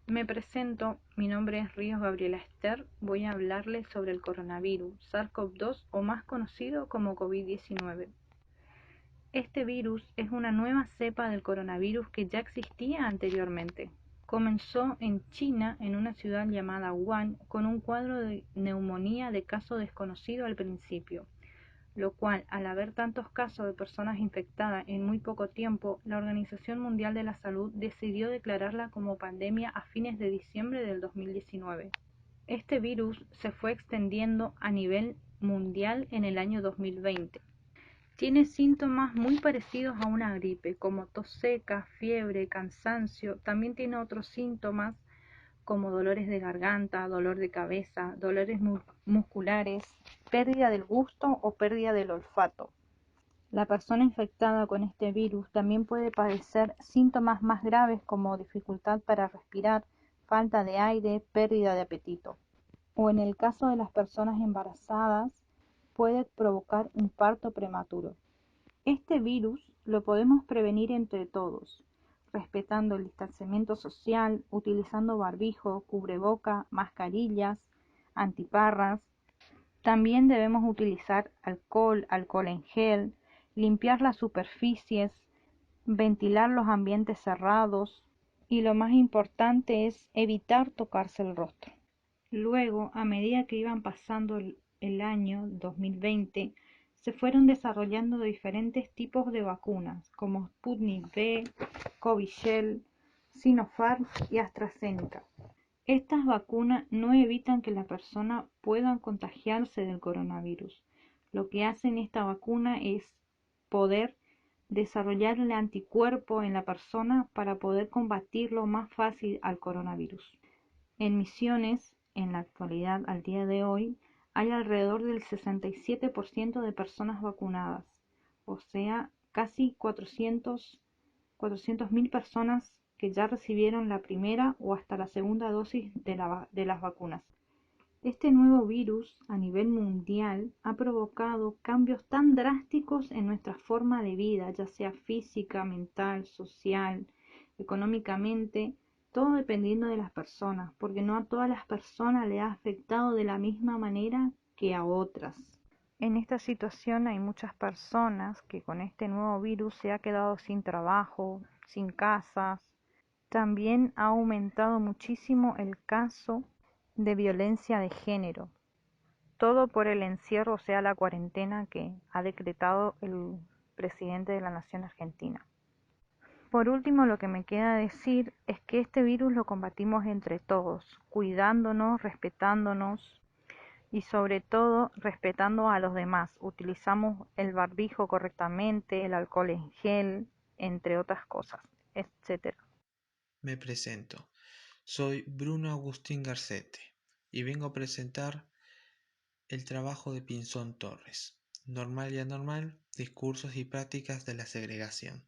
Me presento, mi nombre es Ríos Gabriela Ester, voy a hablarles sobre el coronavirus, SARS-CoV-2 o más conocido como COVID-19. Este virus es una nueva cepa del coronavirus que ya existía anteriormente. Comenzó en China, en una ciudad llamada Wuhan, con un cuadro de neumonía de caso desconocido al principio, lo cual, al haber tantos casos de personas infectadas en muy poco tiempo, la Organización Mundial de la Salud decidió declararla como pandemia a fines de diciembre del 2019. Este virus se fue extendiendo a nivel mundial en el año 2020. Tiene síntomas muy parecidos a una gripe, como tos seca, fiebre, cansancio. También tiene otros síntomas como dolores de garganta, dolor de cabeza, dolores musculares, pérdida del gusto o pérdida del olfato. La persona infectada con este virus también puede padecer síntomas más graves como dificultad para respirar, falta de aire, pérdida de apetito. O en el caso de las personas embarazadas, puede provocar un parto prematuro. Este virus lo podemos prevenir entre todos, respetando el distanciamiento social, utilizando barbijo, cubreboca, mascarillas, antiparras. También debemos utilizar alcohol en gel, limpiar las superficies, ventilar los ambientes cerrados y lo más importante es evitar tocarse el rostro. Luego, a medida que iban pasando el año 2020, se fueron desarrollando diferentes tipos de vacunas, como Sputnik V, Covishield, Sinopharm y AstraZeneca. Estas vacunas no evitan que la persona pueda contagiarse del coronavirus. Lo que hacen esta vacuna es poder desarrollar el anticuerpo en la persona para poder combatirlo más fácil al coronavirus. En Misiones, en la actualidad, al día de hoy, hay alrededor del 67% de personas vacunadas, o sea, casi 400.000 personas que ya recibieron la primera o hasta la segunda dosis de las vacunas. Este nuevo virus a nivel mundial ha provocado cambios tan drásticos en nuestra forma de vida, ya sea física, mental, social, económicamente, todo dependiendo de las personas, porque no a todas las personas le ha afectado de la misma manera que a otras. En esta situación hay muchas personas que con este nuevo virus se ha quedado sin trabajo, sin casas. También ha aumentado muchísimo el caso de violencia de género, todo por el encierro, o sea, la cuarentena que ha decretado el presidente de la Nación Argentina. Por último, lo que me queda decir es que este virus lo combatimos entre todos, cuidándonos, respetándonos y sobre todo respetando a los demás. Utilizamos el barbijo correctamente, el alcohol en gel, entre otras cosas, etcétera. Me presento. Soy Bruno Agustín Garcete y vengo a presentar el trabajo de Pinzón Torres, Normal y Anormal, Discursos y Prácticas de la Segregación.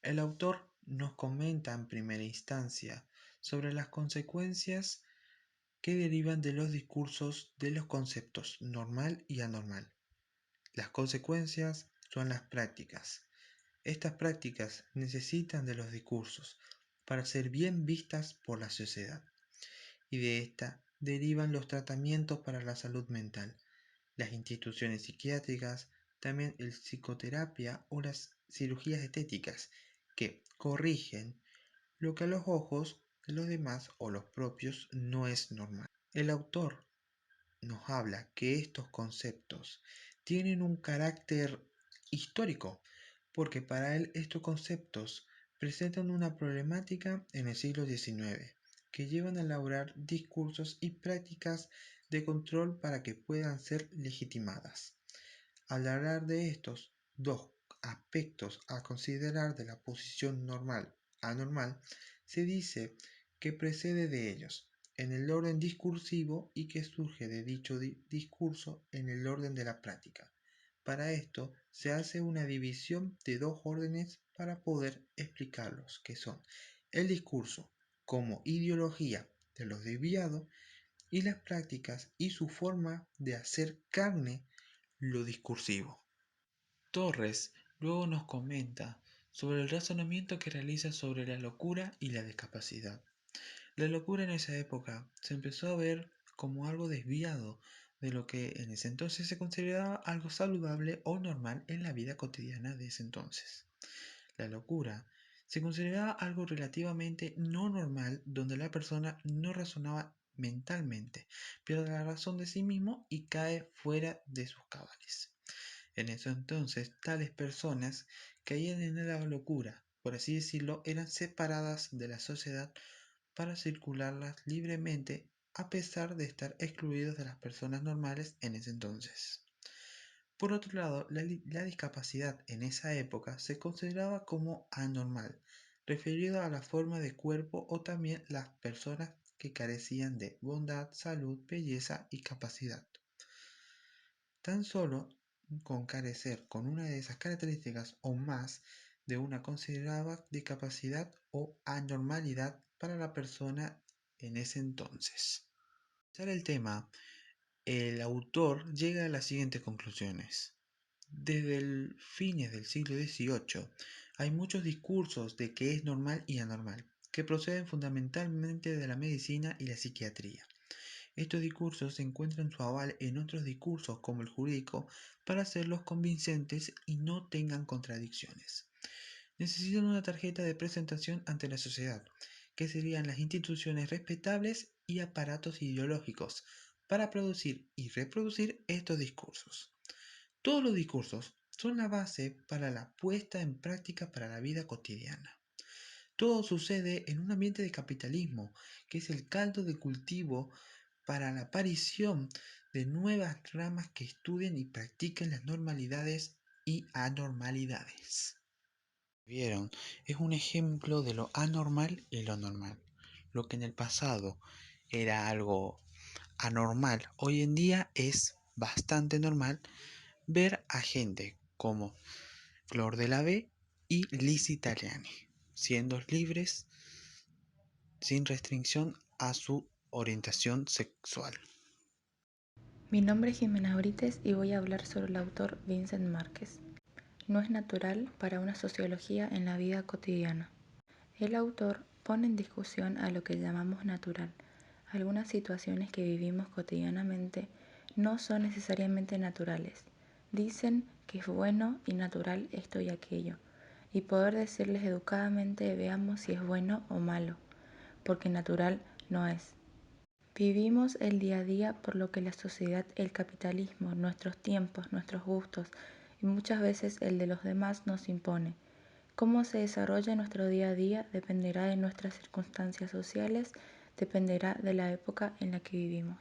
El autor nos comenta en primera instancia sobre las consecuencias que derivan de los discursos de los conceptos normal y anormal. Las consecuencias son las prácticas. Estas prácticas necesitan de los discursos para ser bien vistas por la sociedad, y de esta derivan los tratamientos para la salud mental, las instituciones psiquiátricas, también el psicoterapia o las cirugías estéticas, que corrigen lo que a los ojos de los demás o los propios no es normal. El autor nos habla que estos conceptos tienen un carácter histórico, porque para él estos conceptos presentan una problemática en el siglo XIX, que llevan a elaborar discursos y prácticas de control para que puedan ser legitimadas. Al hablar de estos dos aspectos a considerar de la posición normal-anormal, se dice que precede de ellos en el orden discursivo y que surge de dicho discurso en el orden de la práctica. Para esto se hace una división de dos órdenes para poder explicarlos, que son el discurso como ideología de los desviados y las prácticas y su forma de hacer carne lo discursivo. Torres luego nos comenta sobre el razonamiento que realiza sobre la locura y la discapacidad. La locura en esa época se empezó a ver como algo desviado de lo que en ese entonces se consideraba algo saludable o normal en la vida cotidiana de ese entonces. La locura se consideraba algo relativamente no normal donde la persona no razonaba mentalmente, pierde la razón de sí mismo y cae fuera de sus cabales. En ese entonces, tales personas caían en la locura, por así decirlo, eran separadas de la sociedad para circularlas libremente a pesar de estar excluidos de las personas normales en ese entonces. Por otro lado, la discapacidad en esa época se consideraba como anormal, referido a la forma de cuerpo o también las personas que carecían de bondad, salud, belleza y capacidad. Tan solo con carecer con una de esas características o más de una considerada discapacidad o anormalidad para la persona en ese entonces. Para el tema, el autor llega a las siguientes conclusiones. Desde el fines del siglo XVIII hay muchos discursos de qué es normal y anormal, que proceden fundamentalmente de la medicina y la psiquiatría. Estos discursos encuentran su aval en otros discursos como el jurídico para hacerlos convincentes y no tengan contradicciones. Necesitan una tarjeta de presentación ante la sociedad, que serían las instituciones respetables y aparatos ideológicos para producir y reproducir estos discursos. Todos los discursos son la base para la puesta en práctica para la vida cotidiana. Todo sucede en un ambiente de capitalismo, que es el caldo de cultivo para la aparición de nuevas ramas que estudien y practiquen las normalidades y anormalidades. Vieron, es un ejemplo de lo anormal y lo normal. Lo que en el pasado era algo anormal, hoy en día es bastante normal ver a gente como Flor de la B y Liz Italiani, siendo libres sin restricción a su orientación sexual. Mi nombre es Jimena Brites y voy a hablar sobre el autor Vincent Márquez. No es natural para una sociología en la vida cotidiana. El autor pone en discusión a lo que llamamos natural. Algunas situaciones que vivimos cotidianamente no son necesariamente naturales. Dicen que es bueno y natural esto y aquello, y poder decirles educadamente veamos si es bueno o malo, porque natural no es. Vivimos el día a día por lo que la sociedad, el capitalismo, nuestros tiempos, nuestros gustos y muchas veces el de los demás nos impone. Cómo se desarrolla nuestro día a día dependerá de nuestras circunstancias sociales, dependerá de la época en la que vivimos.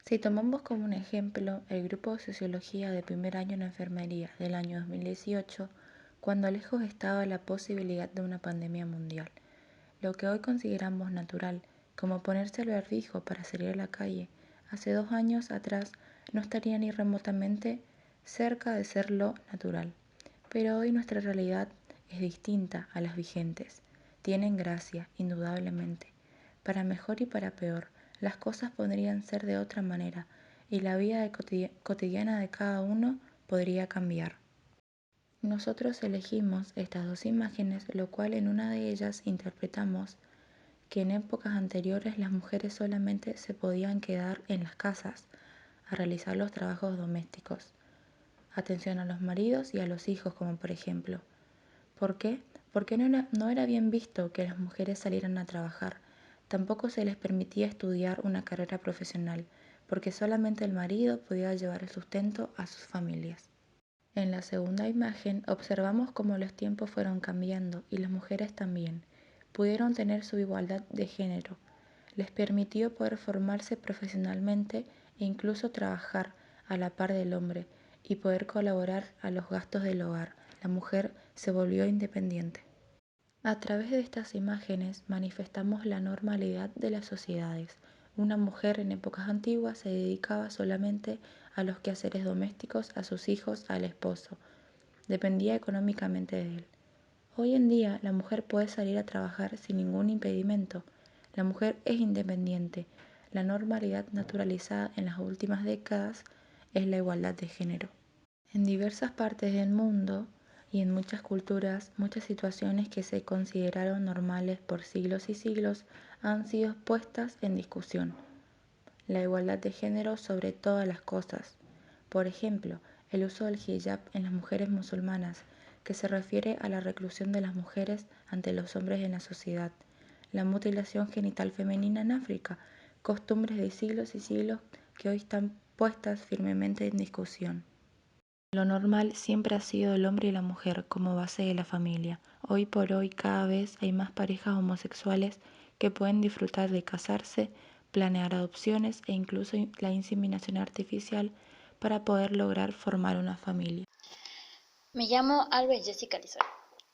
Si tomamos como un ejemplo el grupo de sociología de primer año en enfermería del año 2018, cuando lejos estaba la posibilidad de una pandemia mundial, lo que hoy consideramos natural, como ponerse el barbijo para salir a la calle, hace 2 años atrás no estaría ni remotamente cerca de ser lo natural. Pero hoy nuestra realidad es distinta a las vigentes. Tienen gracia, indudablemente. Para mejor y para peor, las cosas podrían ser de otra manera y la vida cotidiana de cada uno podría cambiar. Nosotros elegimos estas 2 imágenes, lo cual en una de ellas interpretamos que en épocas anteriores las mujeres solamente se podían quedar en las casas a realizar los trabajos domésticos, atención a los maridos y a los hijos, como por ejemplo. ¿Por qué? Porque no era bien visto que las mujeres salieran a trabajar. Tampoco se les permitía estudiar una carrera profesional, porque solamente el marido podía llevar el sustento a sus familias. En la segunda imagen observamos cómo los tiempos fueron cambiando y las mujeres también. Pudieron tener su igualdad de género. Les permitió poder formarse profesionalmente e incluso trabajar a la par del hombre y poder colaborar a los gastos del hogar. La mujer se volvió independiente. A través de estas imágenes manifestamos la normalidad de las sociedades. Una mujer en épocas antiguas se dedicaba solamente a los quehaceres domésticos, a sus hijos, al esposo. Dependía económicamente de él. Hoy en día la mujer puede salir a trabajar sin ningún impedimento. La mujer es independiente. La normalidad naturalizada en las últimas décadas es la igualdad de género. En diversas partes del mundo y en muchas culturas, muchas situaciones que se consideraron normales por siglos y siglos han sido puestas en discusión. La igualdad de género sobre todas las cosas. Por ejemplo, el uso del hijab en las mujeres musulmanas, que se refiere a la reclusión de las mujeres ante los hombres en la sociedad. La mutilación genital femenina en África, costumbres de siglos y siglos que hoy están puestas firmemente en discusión. Lo normal siempre ha sido el hombre y la mujer como base de la familia. Hoy por hoy cada vez hay más parejas homosexuales que pueden disfrutar de casarse, planear adopciones e incluso la inseminación artificial para poder lograr formar una familia. Me llamo Alves Jessica Lizar.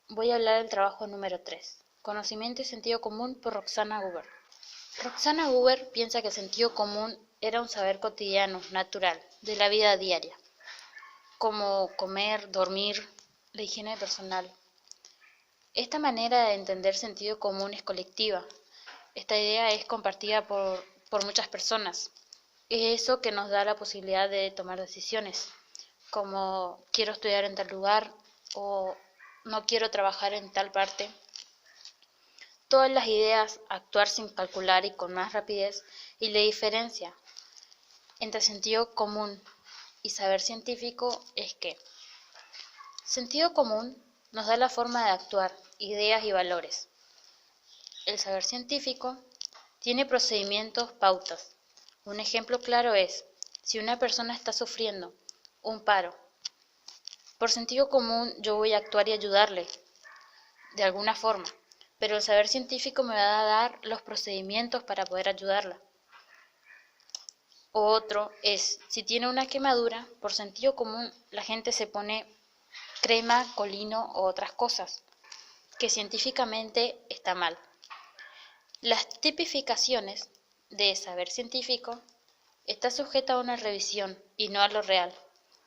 Voy a hablar del trabajo número 3, Conocimiento y Sentido Común por Roxana Gruber. Roxana Gruber piensa que el sentido común era un saber cotidiano, natural, de la vida diaria, como comer, dormir, la higiene personal. Esta manera de entender sentido común es colectiva. Esta idea es compartida por muchas personas. Es eso que nos da la posibilidad de tomar decisiones, como quiero estudiar en tal lugar o no quiero trabajar en tal parte. Todas las ideas, actuar sin calcular y con más rapidez, y la diferencia entre sentido común y saber científico es que sentido común nos da la forma de actuar, ideas y valores. El saber científico tiene procedimientos, pautas. Un ejemplo claro es, si una persona está sufriendo un paro, por sentido común yo voy a actuar y ayudarle de alguna forma, pero el saber científico me va a dar los procedimientos para poder ayudarla. Otro es, si tiene una quemadura, por sentido común la gente se pone crema, colino o otras cosas, que científicamente está mal. Las tipificaciones de saber científico está sujeta a una revisión y no a lo real.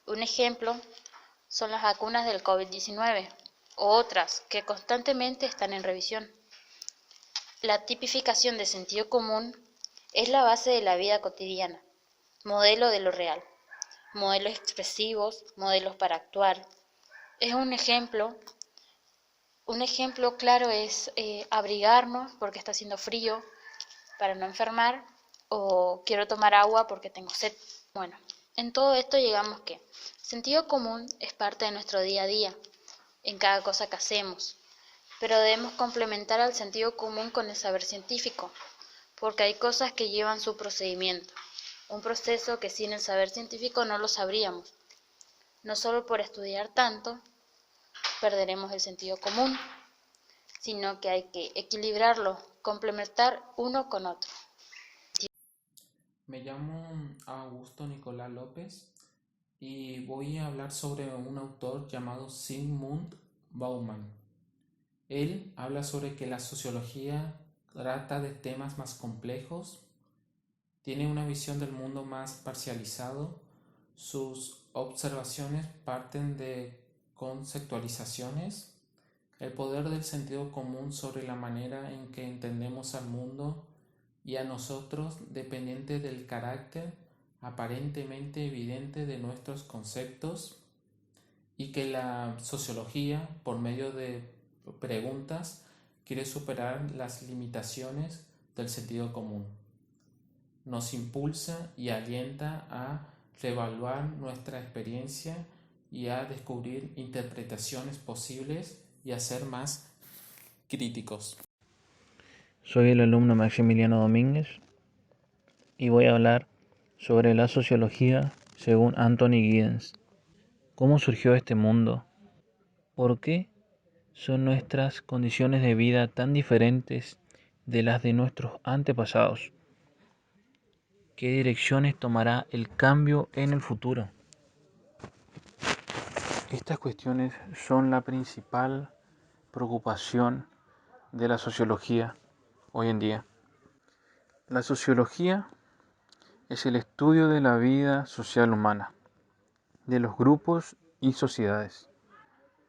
Un ejemplo son las vacunas del COVID-19 o otras que constantemente están en revisión. La tipificación de sentido común es la base de la vida cotidiana, modelo de lo real, modelos expresivos, modelos para actuar. Es un ejemplo claro es abrigarnos porque está haciendo frío para no enfermar o quiero tomar agua porque tengo sed. Bueno, en todo esto llegamos que sentido común es parte de nuestro día a día, en cada cosa que hacemos, pero debemos complementar al sentido común con el saber científico, porque hay cosas que llevan su procedimiento, un proceso que sin el saber científico no lo sabríamos. No solo por estudiar tanto perderemos el sentido común, sino que hay que equilibrarlo, complementar uno con otro. Me llamo Augusto Nicolás López y voy a hablar sobre un autor llamado Zygmunt Bauman. Él habla sobre que la sociología trata de temas más complejos, tiene una visión del mundo más parcializado, sus observaciones parten de conceptualizaciones, el poder del sentido común sobre la manera en que entendemos al mundo y a nosotros dependiente del carácter aparentemente evidente de nuestros conceptos, y que la sociología, por medio de preguntas, quiere superar las limitaciones del sentido común. Nos impulsa y alienta a reevaluar nuestra experiencia y a descubrir interpretaciones posibles y a ser más críticos. Soy el alumno Maximiliano Domínguez y voy a hablar sobre la sociología según Anthony Giddens. ¿Cómo surgió este mundo? ¿Por qué son nuestras condiciones de vida tan diferentes de las de nuestros antepasados? ¿Qué direcciones tomará el cambio en el futuro? Estas cuestiones son la principal preocupación de la sociología hoy en día. La sociología es el estudio de la vida social humana, de los grupos y sociedades.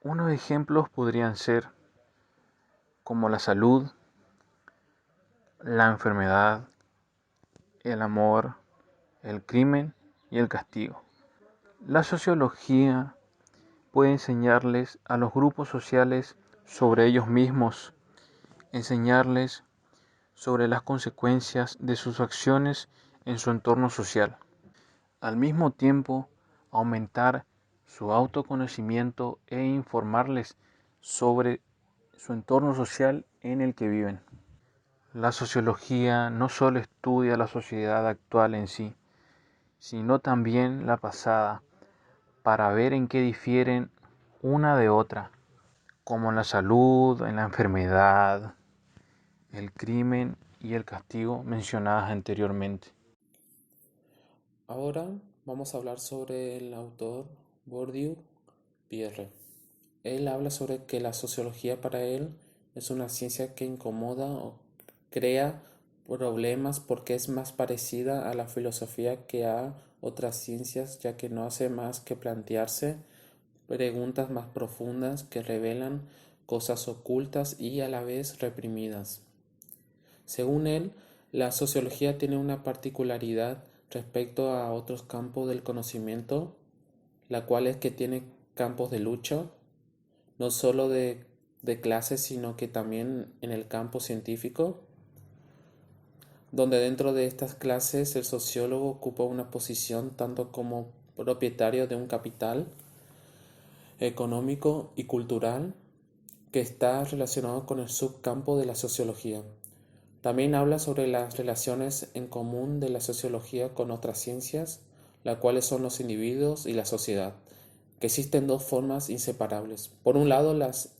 Unos ejemplos podrían ser como la salud, la enfermedad, el amor, el crimen y el castigo. La sociología puede enseñarles a los grupos sociales sobre ellos mismos, enseñarles sobre las consecuencias de sus acciones en su entorno social. Al mismo tiempo, aumentar su autoconocimiento e informarles sobre su entorno social en el que viven. La sociología no solo estudia la sociedad actual en sí, sino también la pasada, para ver en qué difieren una de otra, como en la salud, en la enfermedad, el crimen y el castigo mencionadas anteriormente. Ahora vamos a hablar sobre el autor Bourdieu Pierre. Él habla sobre que la sociología para él es una ciencia que incomoda o crea problemas porque es más parecida a la filosofía que a otras ciencias, ya que no hace más que plantearse preguntas más profundas que revelan cosas ocultas y a la vez reprimidas. Según él, la sociología tiene una particularidad respecto a otros campos del conocimiento, la cual es que tiene campos de lucha, no solo de clases, sino que también en el campo científico, donde dentro de estas clases el sociólogo ocupa una posición tanto como propietario de un capital económico y cultural que está relacionado con el subcampo de la sociología. También habla sobre las relaciones en común de la sociología con otras ciencias, las cuales son los individuos y la sociedad, que existen dos formas inseparables. Por un lado, las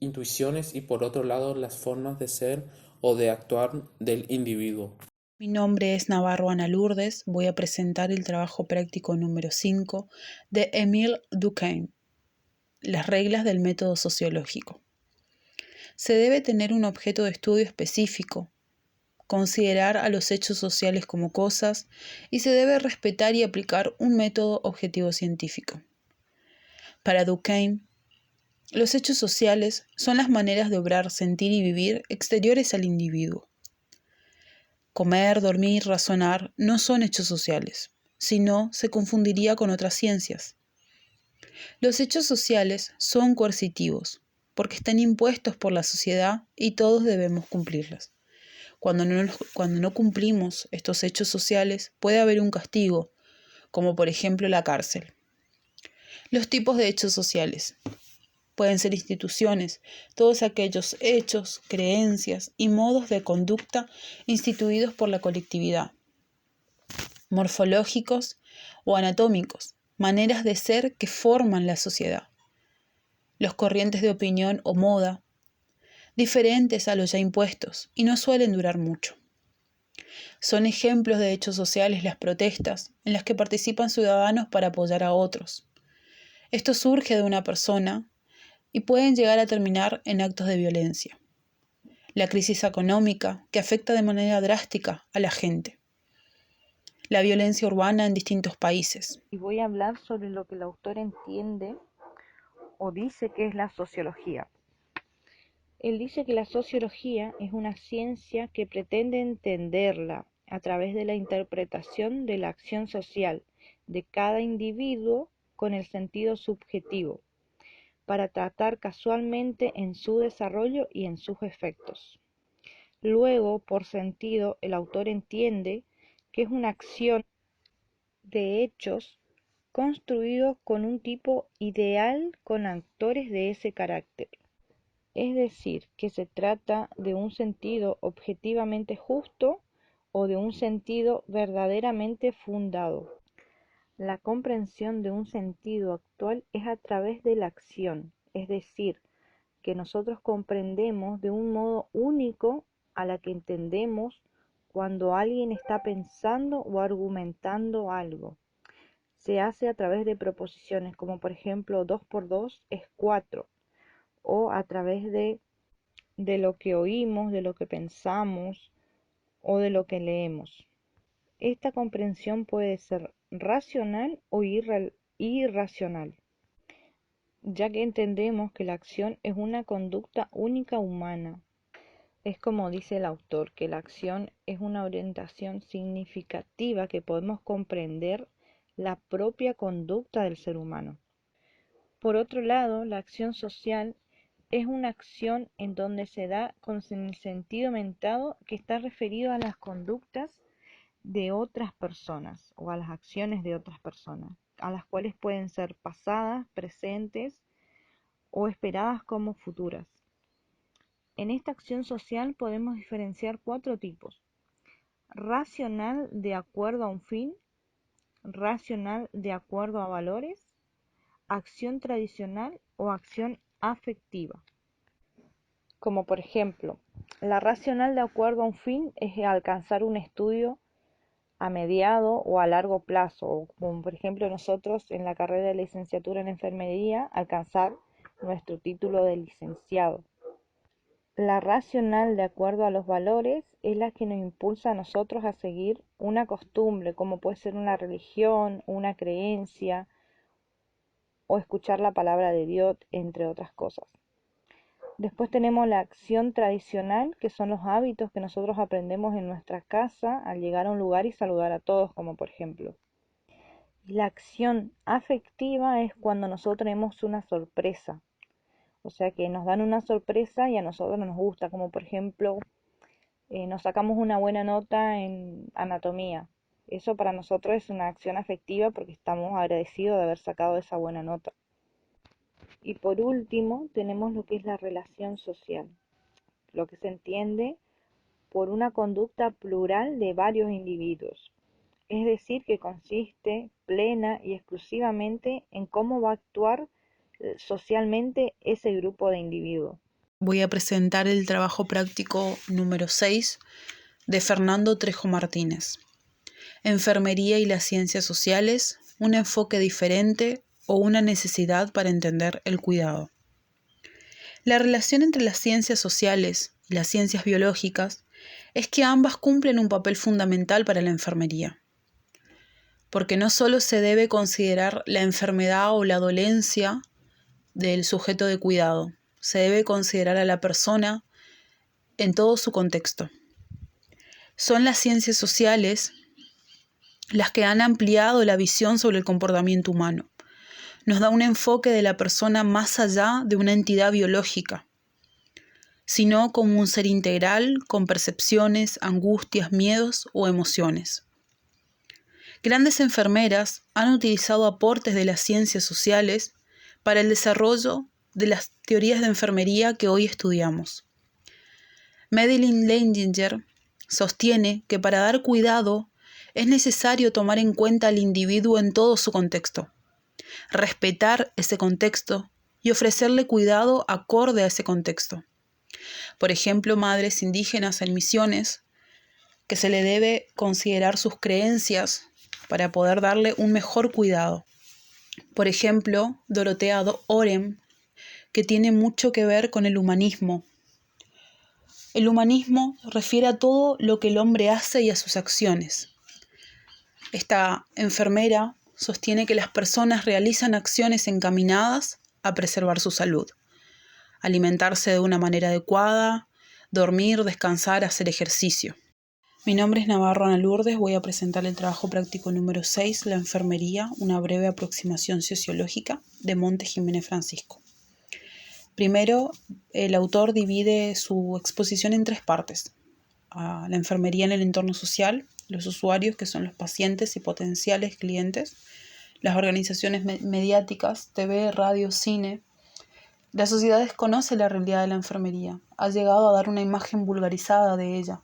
intuiciones y por otro lado, las formas de ser o de actuar del individuo. Mi nombre es Navarro Ana Lourdes. Voy a presentar el trabajo práctico número 5 de Émile Durkheim, las reglas del método sociológico. Se debe tener un objeto de estudio específico, considerar a los hechos sociales como cosas y se debe respetar y aplicar un método objetivo científico. Para Durkheim, los hechos sociales son las maneras de obrar, sentir y vivir exteriores al individuo. Comer, dormir, razonar no son hechos sociales, sino se confundiría con otras ciencias. Los hechos sociales son coercitivos, porque están impuestos por la sociedad y todos debemos cumplirlos. Cuando no cumplimos estos hechos sociales, puede haber un castigo, como por ejemplo la cárcel. Los tipos de hechos sociales pueden ser instituciones, todos aquellos hechos, creencias y modos de conducta instituidos por la colectividad. Morfológicos o anatómicos, maneras de ser que forman la sociedad. Los corrientes de opinión o moda, diferentes a los ya impuestos y no suelen durar mucho. Son ejemplos de hechos sociales las protestas en las que participan ciudadanos para apoyar a otros. Esto surge de una persona y pueden llegar a terminar en actos de violencia. La crisis económica que afecta de manera drástica a la gente. La violencia urbana en distintos países. Y voy a hablar sobre lo que el autor entiende o dice que es la sociología. Él dice que la sociología es una ciencia que pretende entenderla a través de la interpretación de la acción social de cada individuo con el sentido subjetivo, para tratar casualmente en su desarrollo y en sus efectos. Luego, por sentido, el autor entiende que es una acción de hechos construidos con un tipo ideal con actores de ese carácter. Es decir, que se trata de un sentido objetivamente justo o de un sentido verdaderamente fundado. La comprensión de un sentido actual es a través de la acción, es decir, que nosotros comprendemos de un modo único a la que entendemos cuando alguien está pensando o argumentando algo. Se hace a través de proposiciones como por ejemplo 2 por 2 es 4, o a través de lo que oímos, de lo que pensamos o de lo que leemos. Esta comprensión puede ser racional o irracional, ya que entendemos que la acción es una conducta única humana. Es como dice el autor, que la acción es una orientación significativa que podemos comprender la propia conducta del ser humano. Por otro lado, la acción social es una acción en donde se da con el sentido mentado que está referido a las conductas de otras personas o a las acciones de otras personas, a las cuales pueden ser pasadas, presentes o esperadas como futuras. En esta acción social podemos diferenciar 4 tipos: racional de acuerdo a un fin, racional de acuerdo a valores, acción tradicional o acción afectiva. Como por ejemplo, la racional de acuerdo a un fin es alcanzar un estudio a mediado o a largo plazo, o como por ejemplo nosotros en la carrera de licenciatura en enfermería, alcanzar nuestro título de licenciado. La racional de acuerdo a los valores es la que nos impulsa a nosotros a seguir una costumbre, como puede ser una religión, una creencia o escuchar la palabra de Dios, entre otras cosas. Después tenemos la acción tradicional, que son los hábitos que nosotros aprendemos en nuestra casa al llegar a un lugar y saludar a todos, como por ejemplo. La acción afectiva es cuando nosotros tenemos una sorpresa, o sea que nos dan una sorpresa y a nosotros nos gusta, como por ejemplo, nos sacamos una buena nota en anatomía. Eso para nosotros es una acción afectiva porque estamos agradecidos de haber sacado esa buena nota. Y por último tenemos lo que es la relación social, lo que se entiende por una conducta plural de varios individuos, es decir, que consiste plena y exclusivamente en cómo va a actuar socialmente ese grupo de individuos. Voy a presentar el trabajo práctico número 6 de Fernando Trejo Martínez. Enfermería y las ciencias sociales, un enfoque diferente o una necesidad para entender el cuidado. La relación entre las ciencias sociales y las ciencias biológicas es que ambas cumplen un papel fundamental para la enfermería, porque no solo se debe considerar la enfermedad o la dolencia del sujeto de cuidado, se debe considerar a la persona en todo su contexto. Son las ciencias sociales las que han ampliado la visión sobre el comportamiento humano. Nos da un enfoque de la persona más allá de una entidad biológica, sino como un ser integral con percepciones, angustias, miedos o emociones. Grandes enfermeras han utilizado aportes de las ciencias sociales para el desarrollo de las teorías de enfermería que hoy estudiamos. Madeline Leininger sostiene que para dar cuidado es necesario tomar en cuenta al individuo en todo su contexto, respetar ese contexto y ofrecerle cuidado acorde a ese contexto. Por ejemplo, madres indígenas en misiones, que se le debe considerar sus creencias para poder darle un mejor cuidado. Por ejemplo, Dorotea Orem, que tiene mucho que ver con el humanismo. El humanismo refiere a todo lo que el hombre hace y a sus acciones. Esta enfermera sostiene que las personas realizan acciones encaminadas a preservar su salud, alimentarse de una manera adecuada, dormir, descansar, hacer ejercicio. Mi nombre es Navarro Ana Lourdes, voy a presentar el trabajo práctico número 6, la enfermería, una breve aproximación sociológica, de Monte Jiménez Francisco. Primero, el autor divide su exposición en 3 partes. La enfermería en el entorno social, los usuarios, que son los pacientes y potenciales clientes, las organizaciones mediáticas, TV, radio, cine. La sociedad desconoce la realidad de la enfermería, ha llegado a dar una imagen vulgarizada de ella.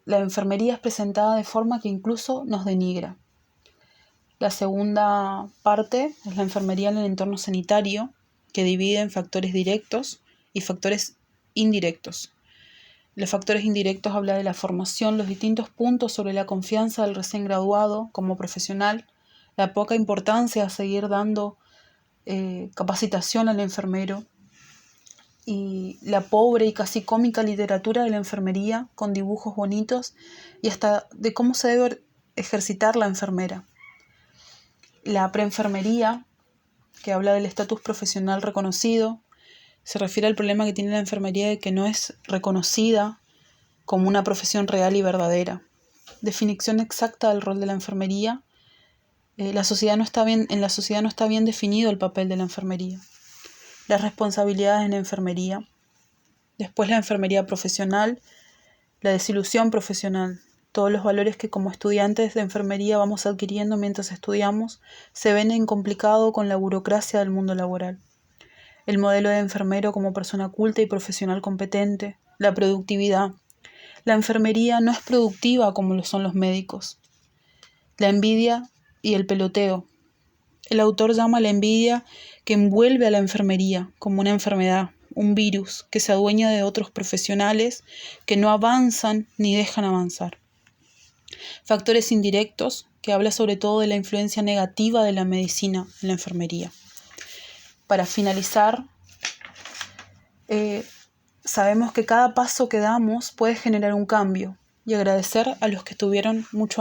La enfermería es presentada de forma que incluso nos denigra. La segunda parte es la enfermería en el entorno sanitario, que divide en factores directos y factores indirectos. Los factores indirectos hablan de la formación, los distintos puntos sobre la confianza del recién graduado como profesional, la poca importancia a seguir dando capacitación al enfermero y la pobre y casi cómica literatura de la enfermería con dibujos bonitos y hasta de cómo se debe ejercitar la enfermera. La preenfermería, que habla del estatus profesional reconocido, se refiere al problema que tiene la enfermería de que no es reconocida como una profesión real y verdadera. Definición exacta del rol de la enfermería en la sociedad no está bien definido el papel de la enfermería. Las responsabilidades en la enfermería. Después la enfermería profesional, la desilusión profesional. Todos los valores que como estudiantes de enfermería vamos adquiriendo mientras estudiamos se ven complicados con la burocracia del mundo laboral. El modelo de enfermero como persona culta y profesional competente. La productividad. La enfermería no es productiva como lo son los médicos. La envidia y el peloteo. El autor llama a la envidia que envuelve a la enfermería como una enfermedad, un virus que se adueña de otros profesionales que no avanzan ni dejan avanzar. Factores indirectos, que habla sobre todo de la influencia negativa de la medicina en la enfermería. Para finalizar, sabemos que cada paso que damos puede generar un cambio y agradecer a los que estuvieron mucho